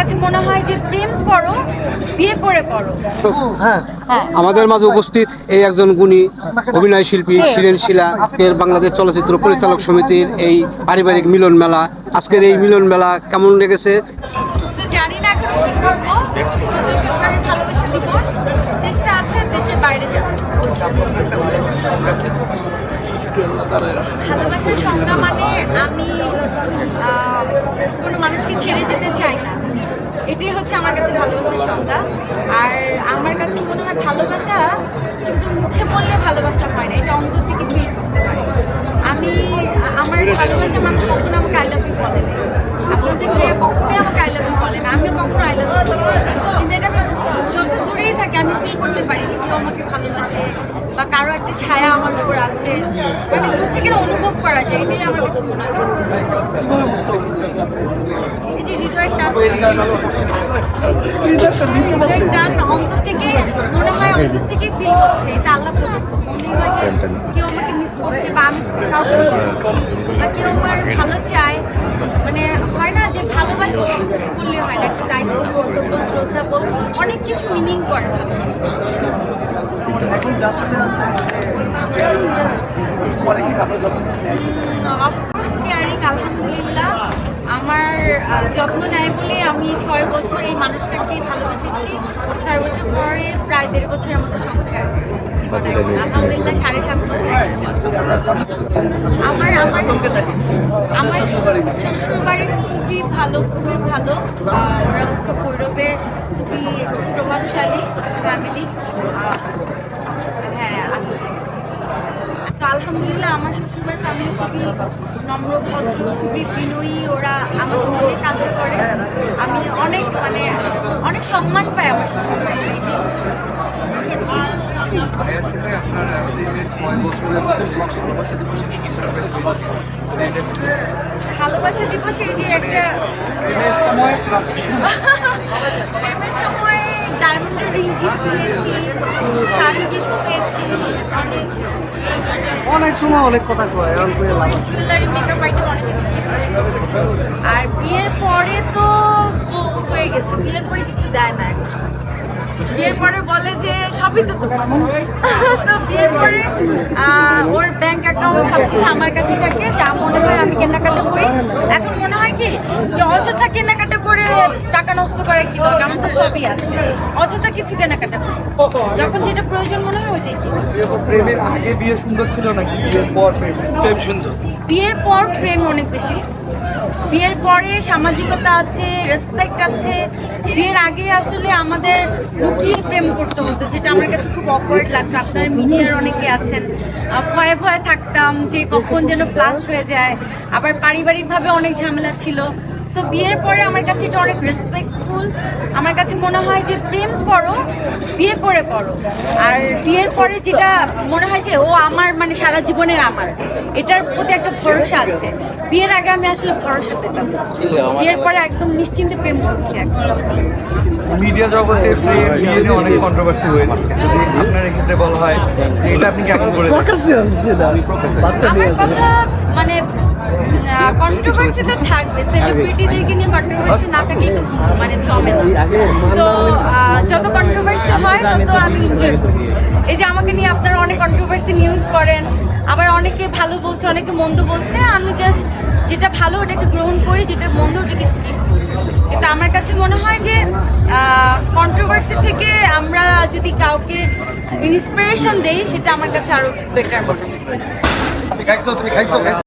কাছে মনে হয় যে প্রেম করো, বিয়ে করে করো। হ্যাঁ, আমাদের মাঝে উপস্থিত এই একজন গুণী অভিনয় শিল্পী শিরেন শিলা, আজকের বাংলাদেশ চলচ্চিত্র পরিচালক সমিতির এই পারিবারিক মিলন মেলা। আজকের এই মিলন মেলা কেমন লেগেছে? জানি না এখন কি করবো। 14 ফেব্রুয়ারি ভালোবাসা দিবস, চেষ্টা আছে দেশের বাইরে যাওয়ার। ভালোবাসার সংজ্ঞা মানে আমি কোনো মানুষকে ছেড়ে যেতে চাই না, এটাই হচ্ছে আমার কাছে ভালোবাসার সংজ্ঞা। আর আমার কাছে মনে হয় ভালোবাসা শুধু মুখে বললে ভালোবাসা হয় না, এটা অন্তর থেকে ফিল করতে হয়। আমার ভালোবাসার মানুষ কখনো আমাকে আই লাভ ইউ বলে না, আপনাদের মেয়ে কখনোই আমাকে আই লাভ ইউ বলে না, আমিও কখনো আই লাভ ইউ বলি না। কিন্তু এটা আমি যত দূরেই থাকি আমি ফিল করতে পারি যে কেউ আমাকে ভালোবাসে বা কারো একটা ছায়া আমার উপর আছে, মানে দূর থেকে অনুভব করা যায়, এটাই আমার কাছে মনে হয়। এই যে হৃদয়ের টান অন্তর থেকে মনে হয়, অন্তর থেকে ফিল হচ্ছে, এটা আল্লাহ প্রদত্ত। মনে হয় যে কেউ আমাকে মিস করছে বা আমি কাউকে মিস করছি বা কেউ আমার ভালো চায়, মানে হয় না যে ভালোবাসা শুধু বললে হয় না, একটা দায়িত্ব, কর্তব্য, শ্রদ্ধা বোধ, অনেক কিছু মিনিং করে ভালোবাসা। অফকোর্স কেয়ারিং, আলহামদুলিল্লাহ আমার যত্ন নেয় বলে আমি 6 বছর এই মানুষটাকে ভালোবেসেছি। 6 বছর পরে প্রায় 1.5 বছরের মতো সংসার জীবনে, আলহামদুলিল্লাহ 7.5 বছর। আমার শ্বশুরবাড়ি খুবই ভালো, খুবই ভালো। ওরা হচ্ছে ভৈরবের খুবই প্রভাবশালী ফ্যামিলি। হ্যাঁ, তো আলহামদুলিল্লাহ আমার শ্বশুরবাড়ির ফ্যামিলি খুবই নম্র, ভদ্র, খুবই বিনয়ী। ওরা আমাকে অনেক আদর করে, আমি অনেক সম্মান পাই আমার শ্বশুরবাড়িতে। এটাই হচ্ছে ভালোবাসা দিবসে এই যে একটা প্রেমের সময় ডায়মন্ডের রিং গিফট পেয়েছি, শাড়ি গিফট পেয়েছি, অনেক সময় অনেক কথা কয়, জুয়েলারি, মেকআপ আইটেম, অনেক কিছু। আর বিয়ের পরে তো হয়ে গেছে, বিয়ের পরে কিছু দেয় না। বিয়ের পরে বলে যে সবই তো বিয়ের পরে ওর ব্যাংক অ্যাকাউন্ট সবকিছু আমার কাছেই থাকে, যা মনে হয় আমি কেনাকাটা করি। এখন মনে হয় কি যে অযথা কেনাকাটা করে টাকা নষ্ট করে কি দরকার, আমার তো সবই আছে, অযথা কিছু কেনাকাটা করি, যখন যেটা প্রয়োজন মনে হয় ওইটাই কিনি। প্রেমের আগে বিয়ে সুন্দর ছিল নাকি বিয়ের পর প্রেম সুন্দর? বিয়ের পর প্রেম অনেক বেশি সুন্দর। বিয়ের পরে সামাজিকতা আছে, রেসপেক্ট আছে। বিয়ের আগে আসলে আমাদের লুকিয়ে প্রেম করতে হতো, যেটা আমার কাছে খুব অকওয়ার্ড লাগতো। আপনার মিডিয়ার অনেকে আছেন, ভয়ে ভয়ে থাকতাম যে কখন যেন ফ্লাশ হয়ে যায়। আবার পারিবারিকভাবে অনেক ঝামেলা ছিল। সো বিয়ের পরে আমার কাছে এটা অনেক রেসপেক্টফুল। আমার কাছে মনে হয় যে প্রেম করো, বিয়ে করে করো। আর বিয়ের পরে যেটা মনে হয় যে ও আমার, মানে সারা জীবনের আমার, এটার প্রতি একটা ভরসা আছে। বিয়ের আগে আমি আসলে ভরসা পেতাম, বিয়ের পরে একদম নিশ্চিন্তে প্রেম করছি। মিডিয়া জগতে প্রেম বিয়ে নিয়ে অনেক কন্ট্রোভার্সি হয়ে থাকে, যদি আপনার ক্ষেত্রে বলা হয় এটা আপনি কেমন করে? আমার কথা মানে কন্ট্রোভার্সি তো থাকবে, সেলিব্রিটিদেরকে নিয়ে কন্ট্রোভার্সি না থাকলে তো মানে জমে না। সো যত কন্ট্রোভার্সি হয় তত আমি এনজয় করি। এই যে আমাকে নিয়ে আপনারা অনেক কন্ট্রোভার্সি নিউজ করেন, আবার অনেকে ভালো বলছে, অনেকে মন্দ বলছে। আমি জাস্ট যেটা ভালো ওটাকে গ্রহণ করি, যেটা মন্দ ওটাকে স্কিপ করি। কিন্তু আমার কাছে মনে হয় যে কন্ট্রোভার্সি থেকে আমরা যদি কাউকে ইন্সপিরেশন দেই, সেটা আমার কাছে আরো বেটার মনে হয়।